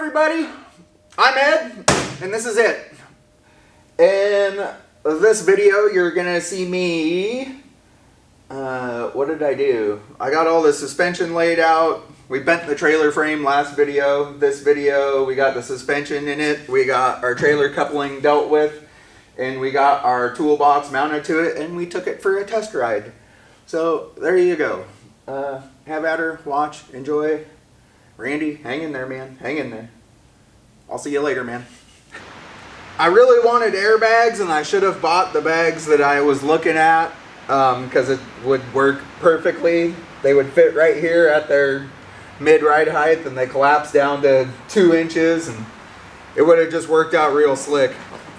everybody, I'm Ed, and this is it. In this video, you're gonna see me, what did I do? I got all the suspension laid out. We bent the trailer frame last video. This video, we got the suspension in it. We got our trailer coupling dealt with, and we got our toolbox mounted to it, and we took it for a test ride. So there you go. Have at her, watch, enjoy. Randy, hang in there, man. Hang in there. I'll see you later, man. I really wanted airbags, and I should have bought the bags that I was looking at because it would work perfectly. They would fit right here at their mid-ride height, and they collapse down to 2 inches, and it would have just worked out real slick.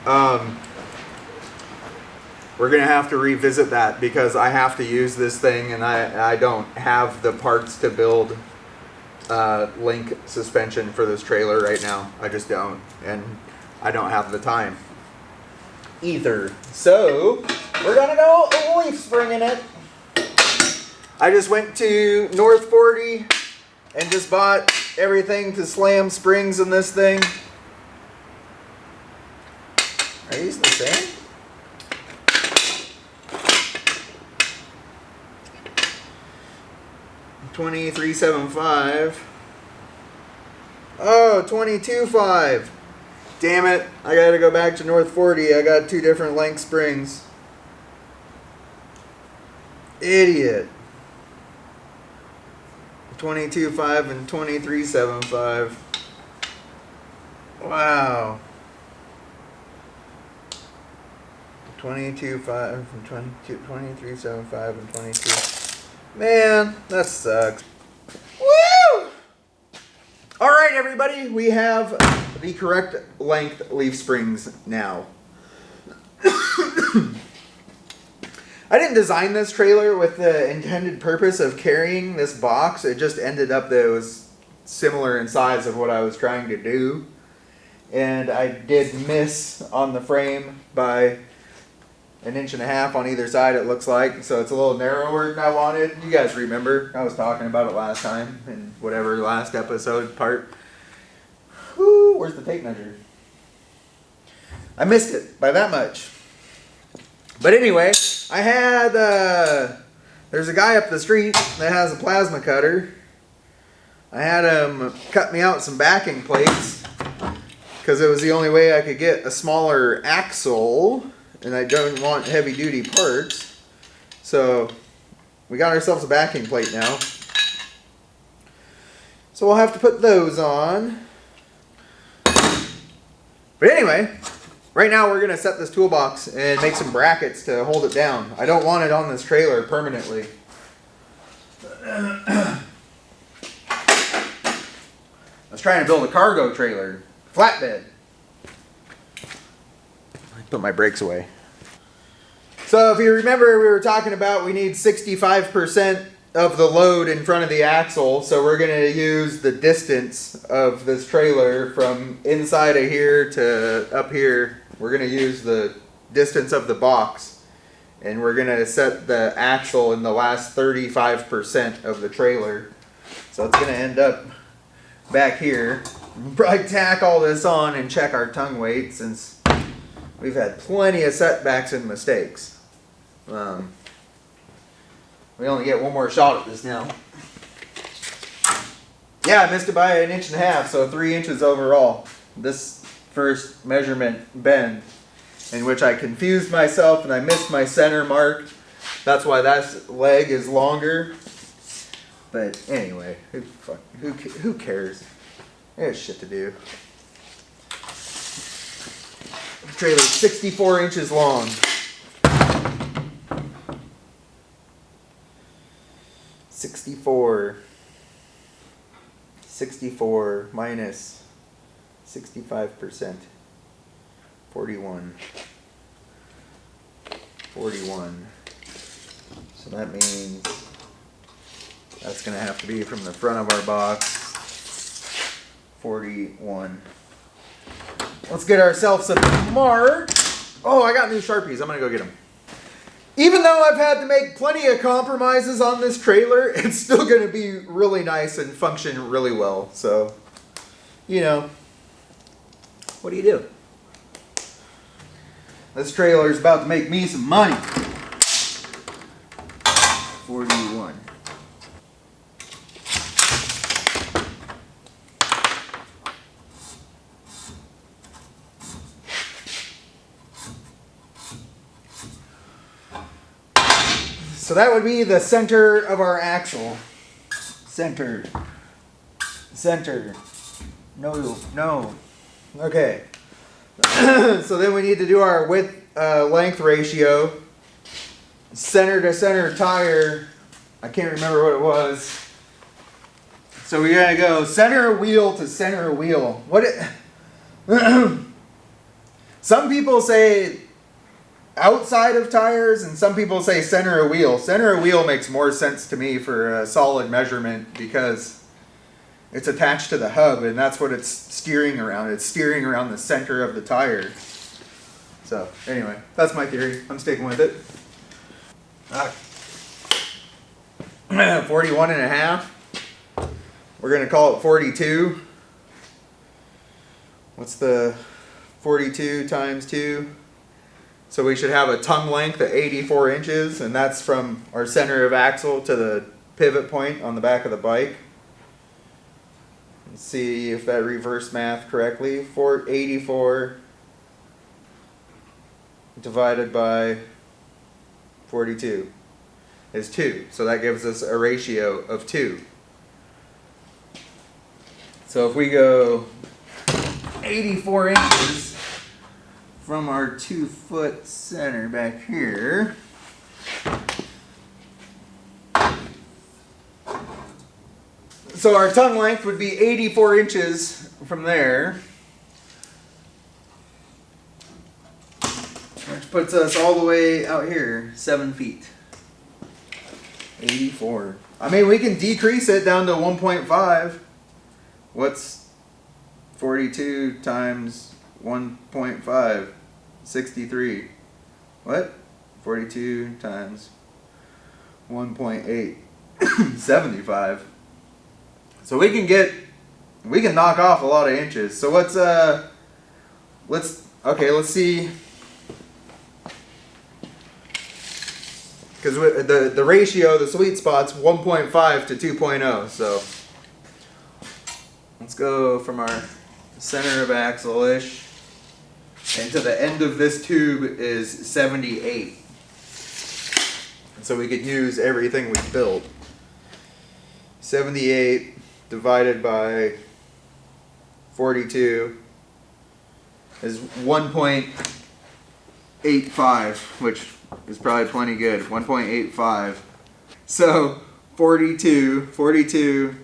We're going to have to revisit that because I have to use this thing, and I don't have the parts to build link suspension for this trailer right now. I just don't, and I don't have the time either. So we're gonna go leaf springing it. I just went to North 40 and just bought everything to slam springs in this thing. Are these the same? $23.75. Oh, $22.5. Damn it. I gotta go back to North 40. I got 2 different length springs. Idiot. $22.5 and $23.75. Wow. $22.5 and $23.75 and $22. Man, that sucks. Woo! Alright, everybody, we have the correct length leaf springs now. I didn't design this trailer with the intended purpose of carrying this box. It just ended up that it was similar in size of what I was trying to do. And I did miss on the frame by 1.5 inches on either side, it looks like. So it's a little narrower than I wanted. You guys remember, I was talking about it last time in whatever last episode part. Woo, where's the tape measure? I missed it by that much. But anyway, I had, there's a guy up the street that has a plasma cutter. I had him cut me out some backing plates because it was the only way I could get a smaller axle. And I don't want heavy duty parts. So we got ourselves a backing plate now. So we'll have to put those on. But anyway, right now we're going to set this toolbox and make some brackets to hold it down. I don't want it on this trailer permanently. I was trying to build a cargo trailer, flatbed. Put my brakes away. So if you remember, we were talking about we need 65% of the load in front of the axle. So we're going to use the distance of this trailer from inside of here to up here. We're going to use the distance of the box. And we're going to set the axle in the last 35% of the trailer. So it's going to end up back here. We'll probably tack all this on and check our tongue weight since we've had plenty of setbacks and mistakes. We only get one more shot at this now. Yeah, I missed it by 1.5 inches, so 3 inches overall. This first measurement bend, in which I confused myself and I missed my center mark. That's why that leg is longer. But anyway, who cares? There's shit to do. The trailer's 64 inches long. 64 minus 65%. 41. So that means that's going to have to be from the front of our box. 41. Let's get ourselves a mark. Oh, I got new Sharpies. I'm going to go get them. Even though I've had to make plenty of compromises on this trailer, it's still going to be really nice and function really well. So, you know, What do you do? This trailer is about to make me some money. 41. So that would be the center of our axle. Center. Center. No, no. Okay. So then we need to do our width length ratio. Center to center tire. I can't remember what it was. So we gotta go center wheel to center wheel. What it some people say outside of tires, and some people say center of wheel. Center of wheel makes more sense to me for a solid measurement because it's attached to the hub, and that's what it's steering around. It's steering around the center of the tire. So anyway, that's my theory. I'm sticking with it. 41 and a half. We're gonna call it 42. What's the 42 times 2? So we should have a tongue length at 84 inches, and that's from our center of axle to the pivot point on the back of the bike. Let's see if that reverse math correctly. 84 divided by 42 is 2. So that gives us a ratio of 2. So if we go 84 inches from our 2-foot center back here, so our tongue length would be 84 inches from there, which puts us all the way out here, 7 feet. 84. I mean, we can decrease it down to 1.5. What's 42 times 1.5? 63. What? 42 times 1.8. 75. So we can knock off a lot of inches. So let's see. Because the ratio, the sweet spot's 1.5 to 2.0. So let's go from our center of axle-ish, and to the end of this tube is 78. And so we could use everything we built. 78 divided by 42 is 1.85, which is probably plenty good. 1.85. So 42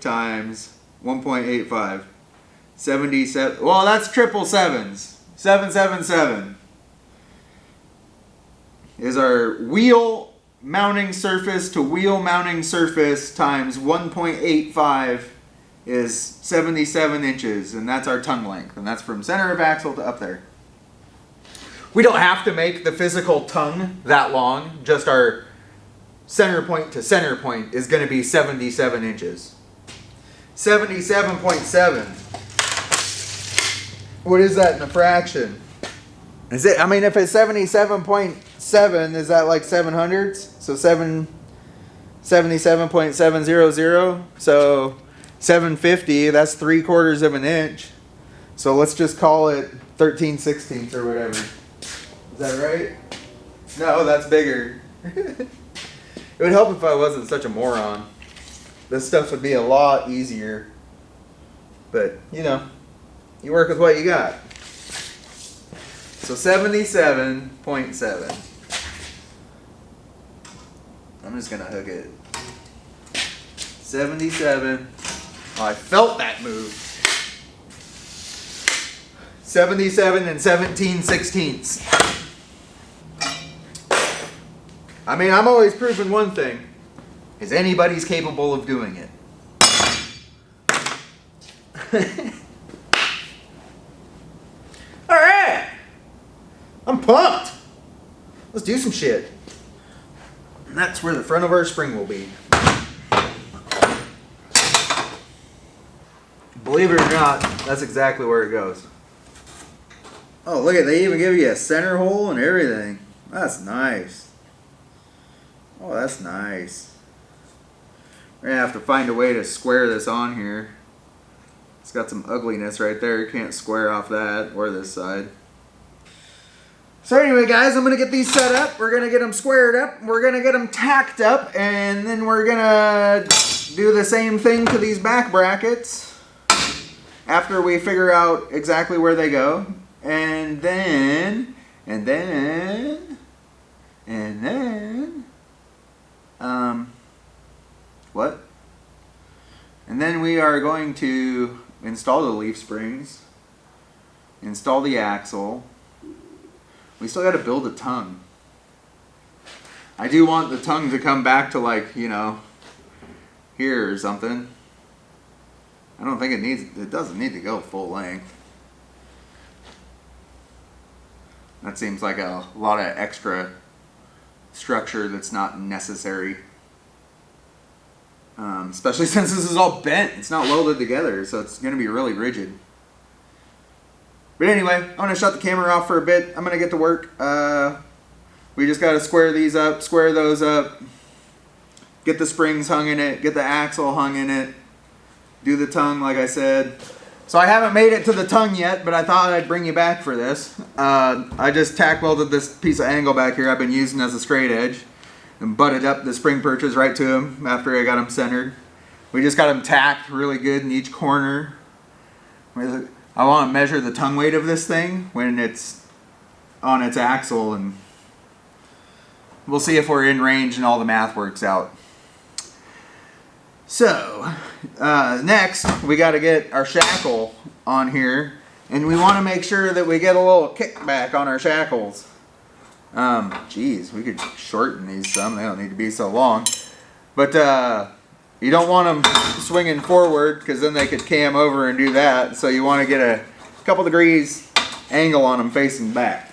times 1.85. 77. Well, that's triple sevens. 777 is our wheel mounting surface to wheel mounting surface times 1.85 is 77 inches, and that's our tongue length, and that's from center of axle to up there. We don't have to make the physical tongue that long, just our center point to center point is going to be 77 inches. 77.7. What is that in a fraction? Is it, I mean, if it's 77.7, is that like 700s? So 77.700. So 750, that's 3/4 of an inch. So let's just call it 13/16 or whatever. Is that right? No, that's bigger. It would help if I wasn't such a moron. This stuff would be a lot easier. But, you know, you work with what you got. So 77.7. I'm just going to hook it. 77. Oh, I felt that move. 77 and 17/16. I mean, I'm always proving one thing. Is anybody's capable of doing it? Alright! I'm pumped! Let's do some shit. And that's where the front of our spring will be. Believe it or not, that's exactly where it goes. Oh, look at, they even give you a center hole and everything. That's nice. Oh, that's nice. We're gonna have to find a way to square this on here. It's got some ugliness right there. You can't square off that or this side. So anyway, guys, I'm gonna get these set up. We're gonna get them squared up. We're gonna get them tacked up, and then we're gonna do the same thing to these back brackets after we figure out exactly where they go. And then what? And then we are going to install the leaf springs, install the axle. We still got to build a tongue. I do want the tongue to come back to, like, you know, here or something. I don't think it doesn't need to go full length. That seems like a lot of extra structure that's not necessary. Especially since this is all bent. It's not welded together, so it's going to be really rigid. But anyway, I'm going to shut the camera off for a bit. I'm going to get to work. We just got to square these up, square those up, get the springs hung in it, get the axle hung in it, do the tongue like I said. So I haven't made it to the tongue yet, but I thought I'd bring you back for this. I just tack welded this piece of angle back here I've been using as a straight edge and butted up the spring perches right to them after I got them centered. We just got them tacked really good in each corner. I want to measure the tongue weight of this thing when it's on its axle, and we'll see if we're in range and all the math works out. So, next we got to get our shackle on here, and we want to make sure that we get a little kickback on our shackles. Geez, we could shorten these some. They don't need to be so long. But you don't want them swinging forward because then they could cam over and do that. So you want to get a couple degrees angle on them facing back.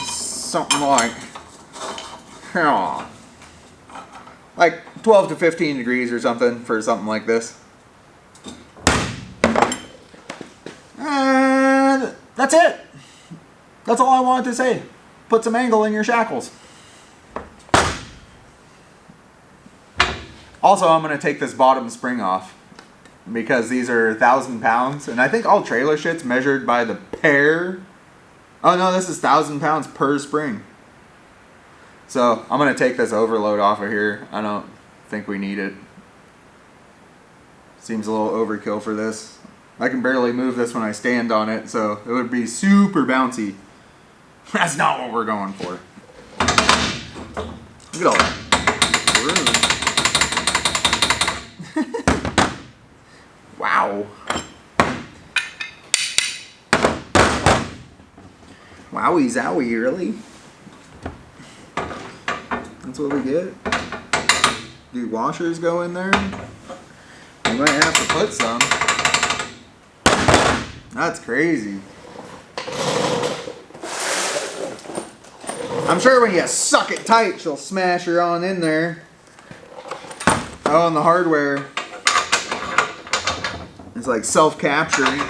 Something like 12 to 15 degrees or something for something like this. And that's it. That's all I wanted to say. Put some angle in your shackles. Also, I'm going to take this bottom spring off because these are 1,000 pounds, and I think all trailer shit's measured by the pair. Oh no, this is 1,000 pounds per spring. So I'm going to take this overload off of here. I don't think we need it. Seems a little overkill for this. I can barely move this when I stand on it, so it would be super bouncy. That's not what we're going for. Look at all that room. Wow. Wowie zowie, really? That's what we get? Do washers go in there? We might have to put some. That's crazy. I'm sure when you suck it tight, she'll smash her on in there. Oh, and the hardware is like self-capturing.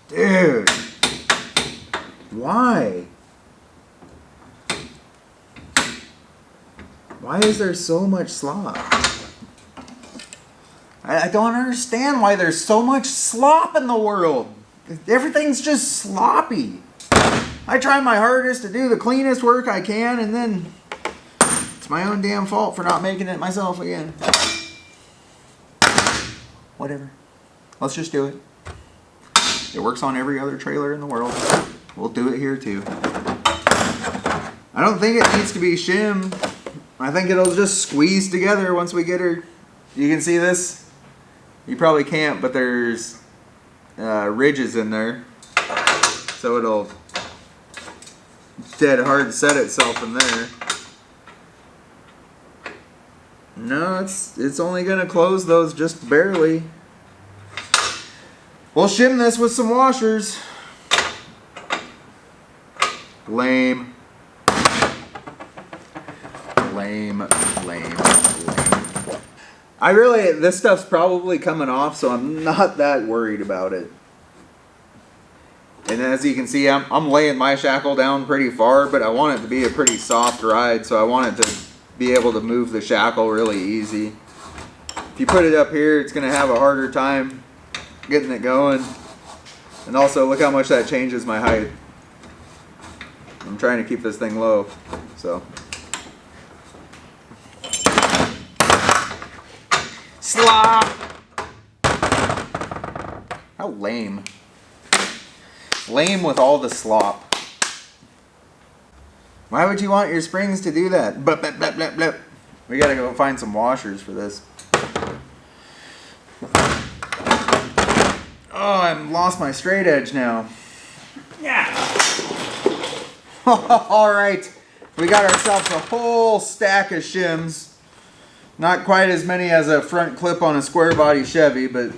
Dude, why? Why is there so much slop? I don't understand why there's so much slop in the world. Everything's just sloppy. I try my hardest to do the cleanest work I can, and then it's my own damn fault for not making it myself again. Whatever. Let's just do it. It works on every other trailer in the world. We'll do it here too. I don't think it needs to be shimmed. I think it'll just squeeze together once we get her. You can see this? You probably can't, but there's ridges in there. So it'll dead hard set itself in there. No, it's only gonna close those just barely. We'll shim this with some washers. Lame. lame, lame, lame. This stuff's probably coming off, so I'm not that worried about it. And as you can see, I'm laying my shackle down pretty far, but I want it to be a pretty soft ride, so I want it to be able to move the shackle really easy. If you put it up here, it's going to have a harder time getting it going. And also, look how much that changes my height. I'm trying to keep this thing low, so. Slop! How lame. Lame with all the slop. Why would you want your springs to do that? Blip, blip, blip, blip, blip. We gotta go find some washers for this. Oh, I've lost my straight edge now. Yeah. Alright. We got ourselves a whole stack of shims. Not quite as many as a front clip on a square body Chevy, but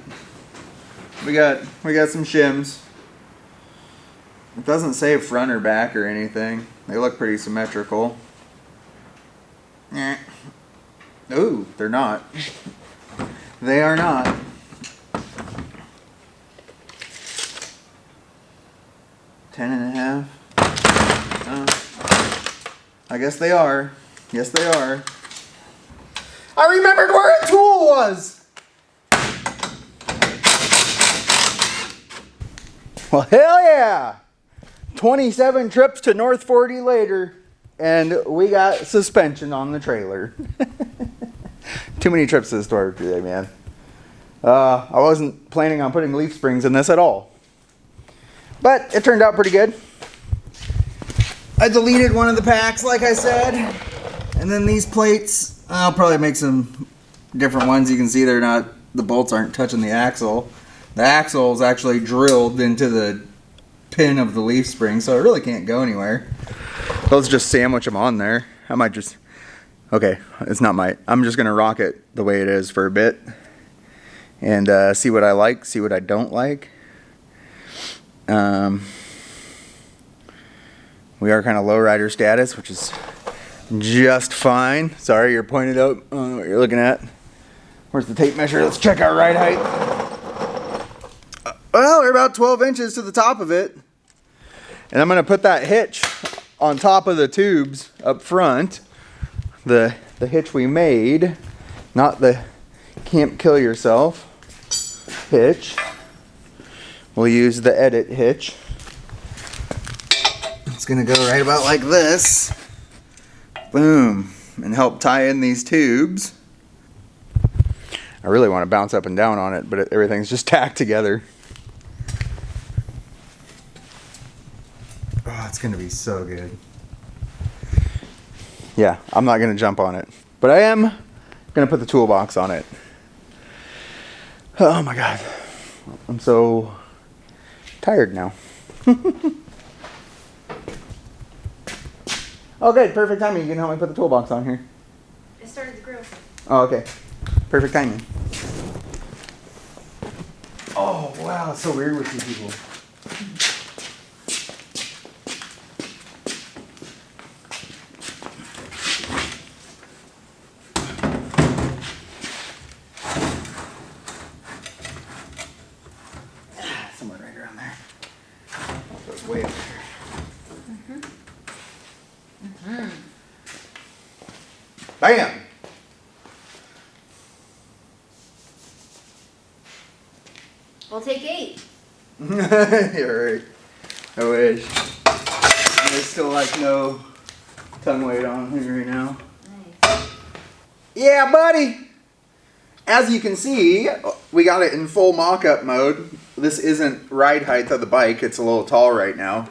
we got some shims. It doesn't say front or back or anything. They look pretty symmetrical. Ooh, they're not. They are not. $10.5. I guess they are. Yes, they are. I remembered where a tool was! Well, hell yeah! 27 trips to North 40 later, and we got suspension on the trailer. Too many trips to the store today, man. I wasn't planning on putting leaf springs in this at all. But it turned out pretty good. I deleted one of the packs, like I said. And then these plates, I'll probably make some different ones. You can see the bolts aren't touching the axle. The axle is actually drilled into the pin of the leaf spring, so it really can't go anywhere. Let's just sandwich them on there. I might just, okay, it's not I'm just gonna rock it the way it is for a bit and see what I like, see what I don't like. We are kind of low rider status, which is just fine. Sorry, you're pointed out on what you're looking at. Where's the tape measure? Let's check our ride height. Well, we're about 12 inches to the top of it. And I'm going to put that hitch on top of the tubes up front. The hitch we made, not the Camp Kill Yourself hitch. We'll use the edit hitch. It's going to go right about like this. Boom. And help tie in these tubes. I really want to bounce up and down on it, but everything's just tacked together. Oh, it's going to be so good. Yeah, I'm not going to jump on it, but I am going to put the toolbox on it. Oh my God. I'm so tired now. Oh good, perfect timing. You can help me put the toolbox on here. I started the grill. Oh, okay. Perfect timing. Oh wow, it's so weird with you people. Somewhere right around there. Goes way up there. Bam! I'll take 8. You're right. I wish. There's still like no tongue weight on here right now. Nice. Yeah, buddy! As you can see, we got it in full mock-up mode. This isn't ride height of the bike. It's a little tall right now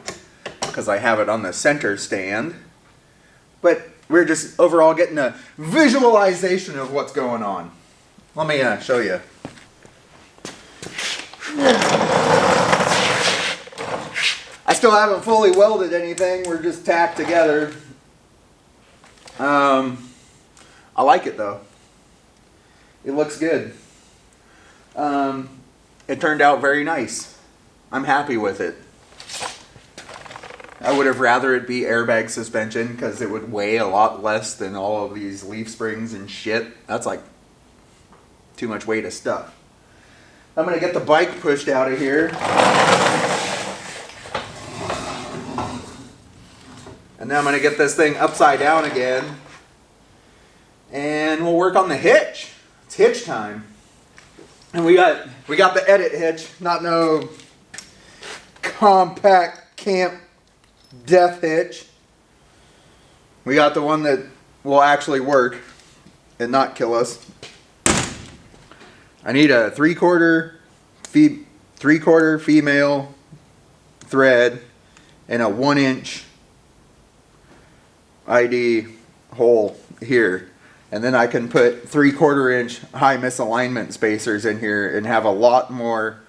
because I have it on the center stand. But we're just overall getting a visualization of what's going on. Let me show you. I still haven't fully welded anything. We're just tacked together. I like it though. It looks good. It turned out very nice. I'm happy with it. I would have rather it be airbag suspension because it would weigh a lot less than all of these leaf springs and shit. That's like too much weight of stuff. I'm gonna get the bike pushed out of here. And then I'm gonna get this thing upside down again. And we'll work on the hitch. It's hitch time. And we got the edit hitch, not no compact camp death hitch. We got the one that will actually work and not kill us. I need a 3/4 female thread and a 1-inch ID hole here. And then I can put 3/4 inch high misalignment spacers in here and have a lot more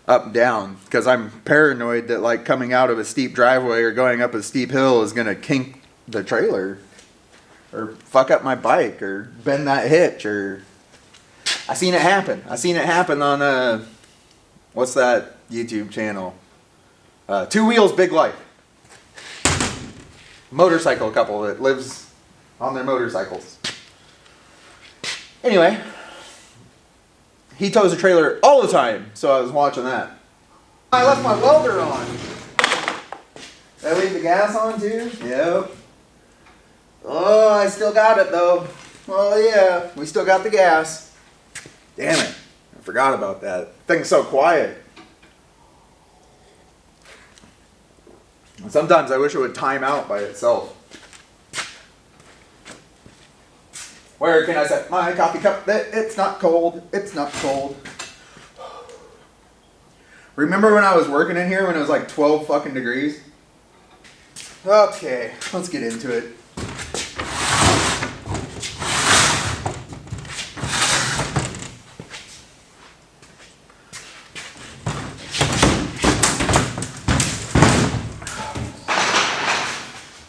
up down, because I'm paranoid that like coming out of a steep driveway or going up a steep hill is gonna kink the trailer or fuck up my bike or bend that hitch. Or I seen it happen. I seen it happen on what's that YouTube channel? Two Wheels Big Life. Motorcycle couple that lives on their motorcycles. Anyway, he tows a trailer all the time, so I was watching that. I left my welder on. Did I leave the gas on too? Yep. Oh, I still got it though. Oh yeah, we still got the gas. Damn it, I forgot about that. Thing's so quiet. Sometimes I wish it would time out by itself. Where can I set my coffee cup? It's not cold. It's not cold. Remember when I was working in here when it was like 12 fucking degrees? Okay, let's get into it.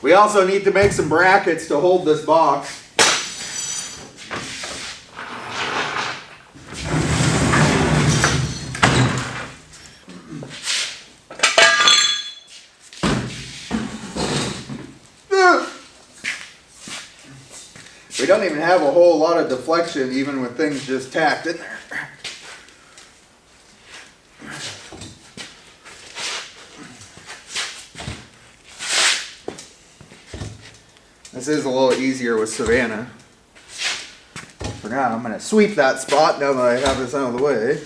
We also need to make some brackets to hold this box. We don't even have a whole lot of deflection even with things just tacked in there. This is a little easier with Savannah. For now, I'm going to sweep that spot now that I have this out of the way.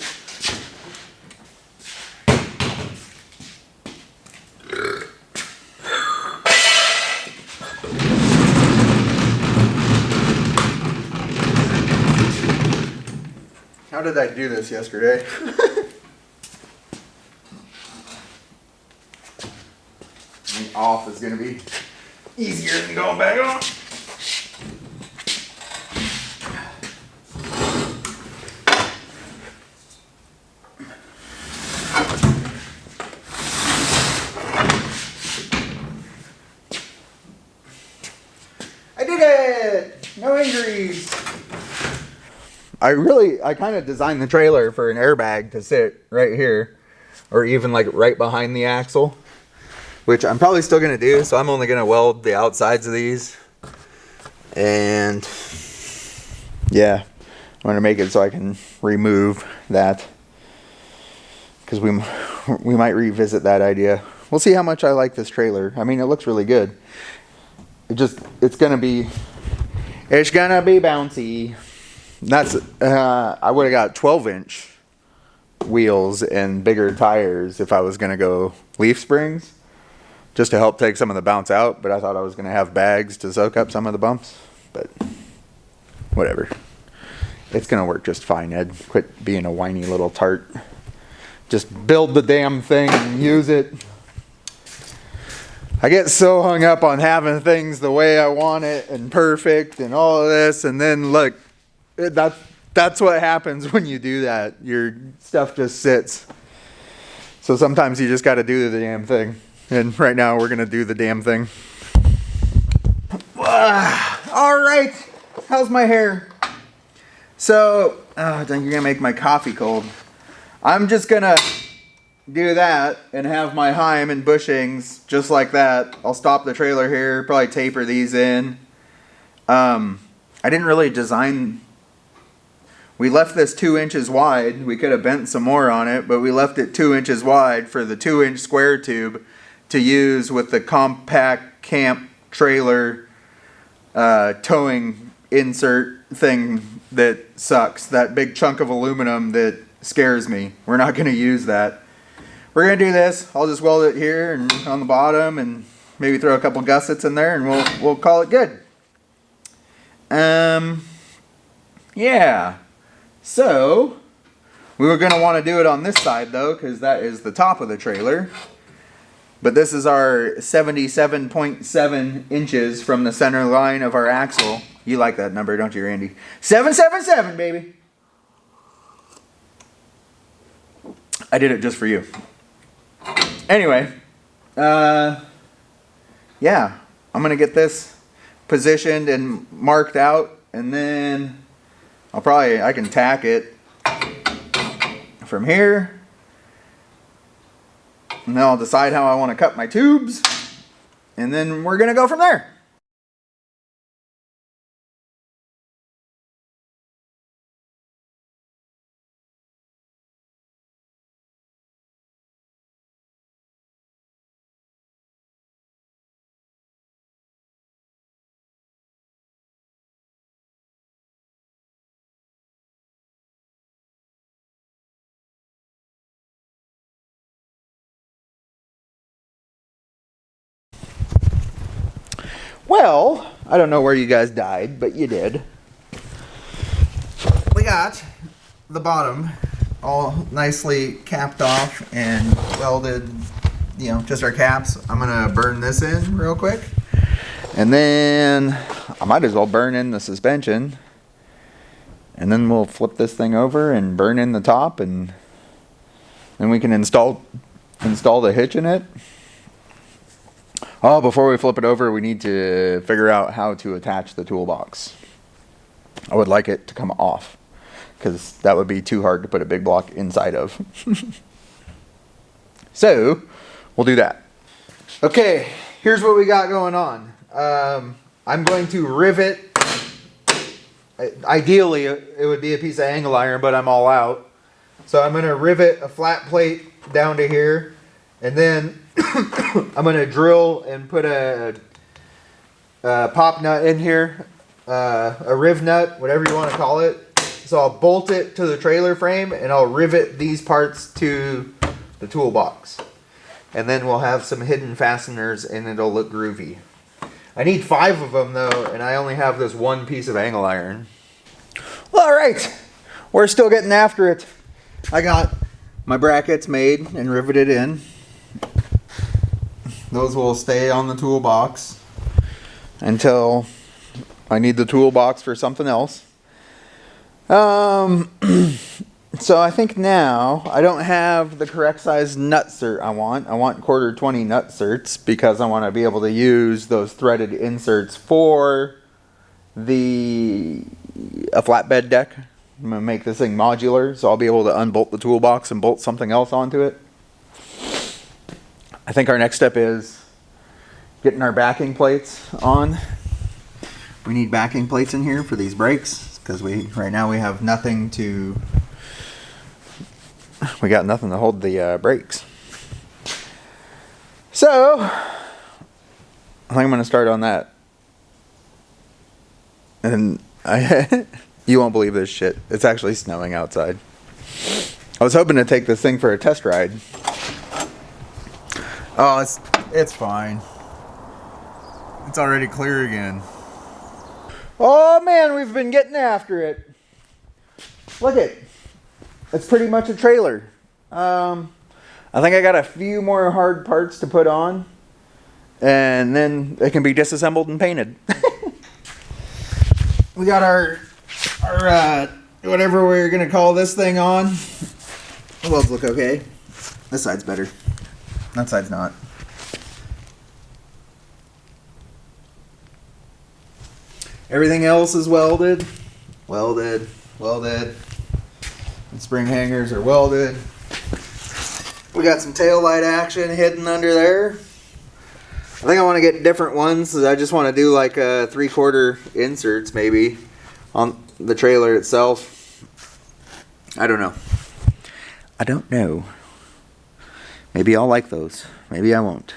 How did I do this yesterday? Off is going to be easier than going back on. I did it! No injuries! I kind of designed the trailer for an airbag to sit right here, or even like right behind the axle, which I'm probably still going to do, so I'm only going to weld the outsides of these. And yeah, I'm going to make it so I can remove that, because we might revisit that idea. We'll see how much I like this trailer. I mean, it looks really good. It's going to be bouncy. That's I would have got 12-inch wheels and bigger tires if I was going to go leaf springs, just to help take some of the bounce out. But I thought I was going to have bags to soak up some of the bumps. But whatever. It's going to work just fine, Ed. Quit being a whiny little tart. Just build the damn thing and use it. I get so hung up on having things the way I want it and perfect and all of this. And then look, that's what happens when you do that. Your stuff just sits. So sometimes you just got to do the damn thing. And right now we're going to do the damn thing. All right. How's my hair? So, you're going to make my coffee cold. I'm just going to do that and have my heim and bushings just like that, I'll stop the trailer here, probably taper these in. I didn't really design... We left this 2 inches wide. We could have bent some more on it, but we left it 2 inches wide for the 2-inch square tube to use with the compact camp trailer towing insert thing that sucks. That big chunk of aluminum that scares me. We're not going to use that. We're going to do this. I'll just weld it here and on the bottom and maybe throw a couple gussets in there and we'll call it good. Yeah. So, we were going to want to do it on this side though, because that is the top of the trailer. But this is our 77.7 inches from the center line of our axle. You like that number, don't you, Randy? 777, baby! I did it just for you. Anyway, yeah, I'm going to get this positioned and marked out, and then I can tack it from here, and then I'll decide how I want to cut my tubes, and then we're going to go from there. Well, I don't know where you guys died, but you did. We got the bottom all nicely capped off and welded, just our caps. I'm going to burn this in real quick. And then I might as well burn in the suspension. And then we'll flip this thing over and burn in the top, and then we can install the hitch in it. Oh, before we flip it over, we need to figure out how to attach the toolbox. I would like it to come off, because that would be too hard to put a big block inside of. So, we'll do that. Okay, here's what we got going on. I'm going to rivet. Ideally, it would be a piece of angle iron, but I'm all out. So I'm going to rivet a flat plate down to here, and then I'm going to drill and put a pop nut in here, a riv nut, whatever you want to call it. So I'll bolt it to the trailer frame, and I'll rivet these parts to the toolbox. And then we'll have some hidden fasteners, and it'll look groovy. I need 5 of them though, and I only have this one piece of angle iron. Well, all right, we're still getting after it. I got my brackets made and riveted in. Those will stay on the toolbox until I need the toolbox for something else. So I think now I don't have the correct size nut cert I want. I want 1/4 nut certs because I want to be able to use those threaded inserts for a flatbed deck. I'm going to make this thing modular, so I'll be able to unbolt the toolbox and bolt something else onto it. I think our next step is getting our backing plates on. We need backing plates in here for these brakes because right now we have nothing to... We got nothing to hold the brakes. So, I think I'm going to start on that. And you won't believe this shit. It's actually snowing outside. I was hoping to take this thing for a test ride. Oh, it's fine. It's already clear again. Oh man, we've been getting after it. Look it. It's pretty much a trailer. I think I got a few more hard parts to put on, and then it can be disassembled and painted. We got our whatever we're gonna call this thing on. The welds look okay. This side's better. That side's not. Everything else is welded. Welded. The spring hangers are welded. We We got some tail light action hidden under there. I think I want to get different ones. I just want to do like 3/4 inserts maybe on the trailer itself. I don't know. I don't know. Maybe I'll like those. Maybe I won't.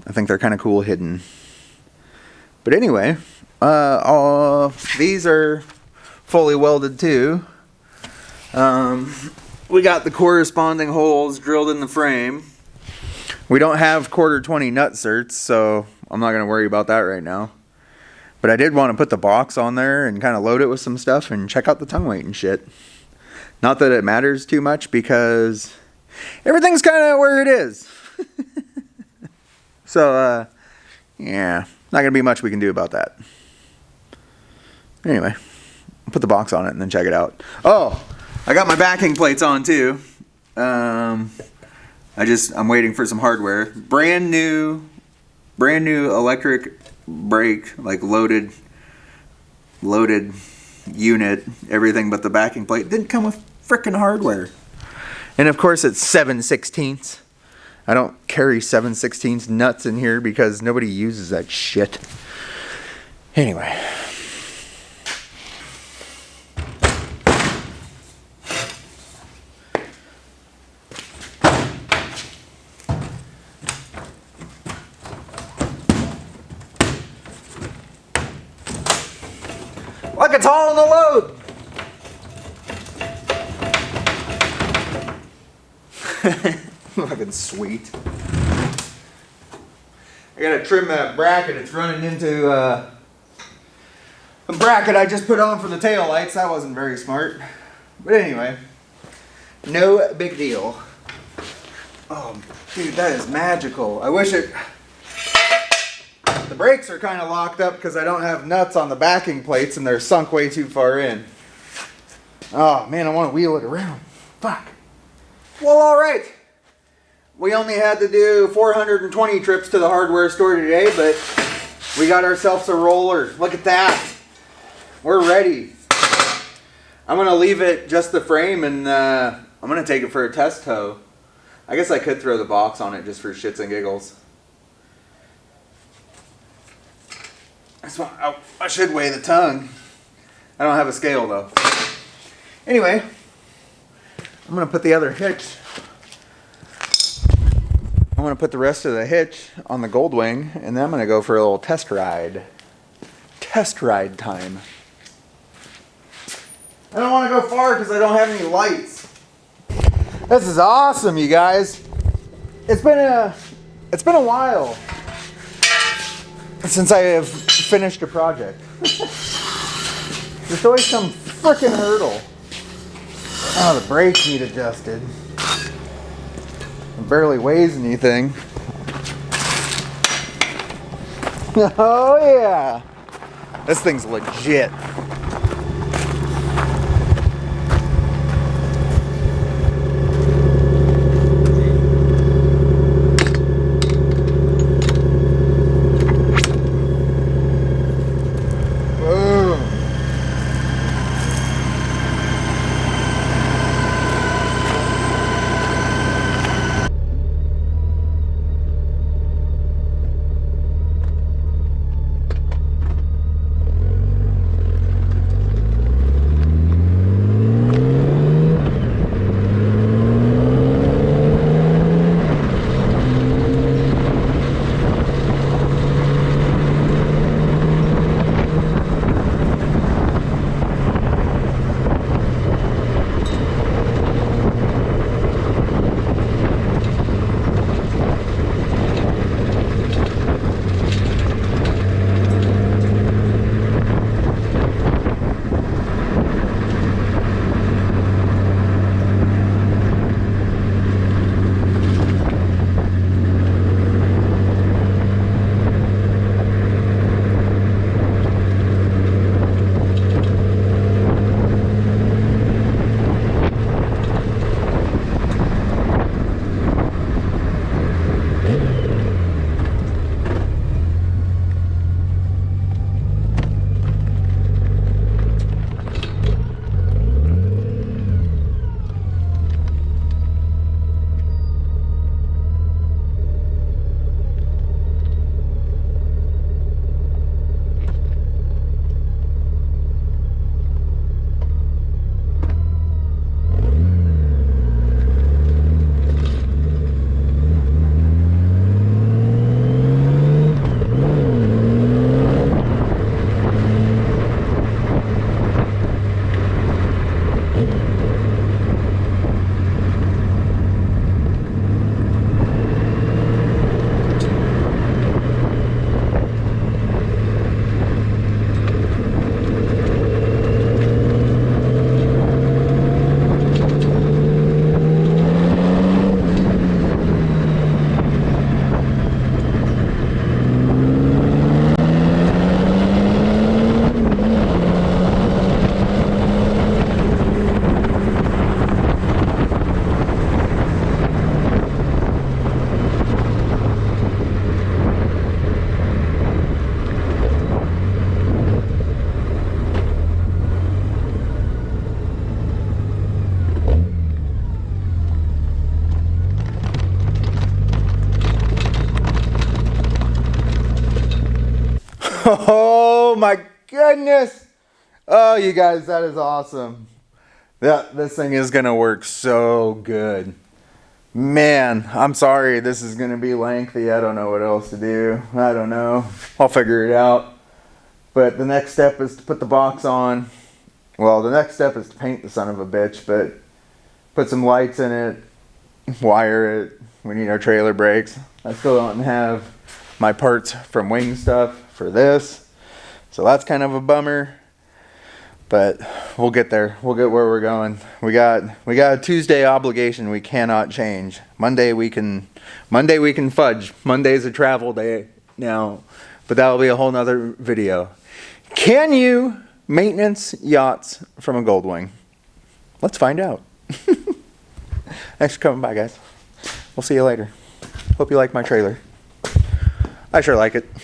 I think they're kind of cool hidden. But anyway, these are fully welded too. We got the corresponding holes drilled in the frame. We don't have 1/4-20 nutserts, so I'm not going to worry about that right now. But I did want to put the box on there and kind of load it with some stuff and check out the tongue weight and shit. Not that it matters too much because everything's kind of where it is. So, yeah, not going to be much we can do about that. Anyway, I'll put the box on it and then check it out. Oh, I got my backing plates on too. I'm waiting for some hardware. Brand new electric brake, like loaded unit, everything but the backing plate. Didn't come with frickin' hardware. And of course it's 7/16. I don't carry 7/16 nuts in here because nobody uses that shit. Anyway. Look, it's all in the load. Fucking sweet. I gotta trim that bracket. It's running into a bracket I just put on for the tail lights. That wasn't very smart. But anyway, no big deal. Oh, dude, that is magical. I wish it... The brakes are kind of locked up because I don't have nuts on the backing plates and they're sunk way too far in. Oh, man, I want to wheel it around. Fuck. Well, all right. We only had to do 420 trips to the hardware store today, but we got ourselves a roller. Look at that. We're ready. I'm going to leave it just the frame and I'm going to take it for a test tow. I guess I could throw the box on it just for shits and giggles. I should weigh the tongue. I don't have a scale though. Anyway, I'm going to put the other hitch. I'm going to put the rest of the hitch on the Goldwing and then I'm going to go for a little test ride. Test ride time. I don't want to go far because I don't have any lights. This is awesome, you guys. It's been a while since I have finished a project. There's always some frickin' hurdle. Oh, the brakes need adjusted. It barely weighs anything. Oh yeah. This thing's legit. Oh my goodness. Oh, you guys, that is awesome. This thing is going to work so good. Man, I'm sorry this is going to be lengthy. I don't know what else to do. I don't know. I'll figure it out. But the next step is to put the box on. Well, the next step is to paint the son of a bitch, but put some lights in it, wire it. We need our trailer brakes. I still don't have my parts from Wing Stuff for this. So that's kind of a bummer. But we'll get there. We'll get where we're going. We got a Tuesday obligation we cannot change. Monday we can fudge. Monday's a travel day now. But that'll be a whole nother video. Can you maintenance yachts from a Goldwing? Let's find out. Thanks for coming by, guys. We'll see you later. Hope you like my trailer. I sure like it.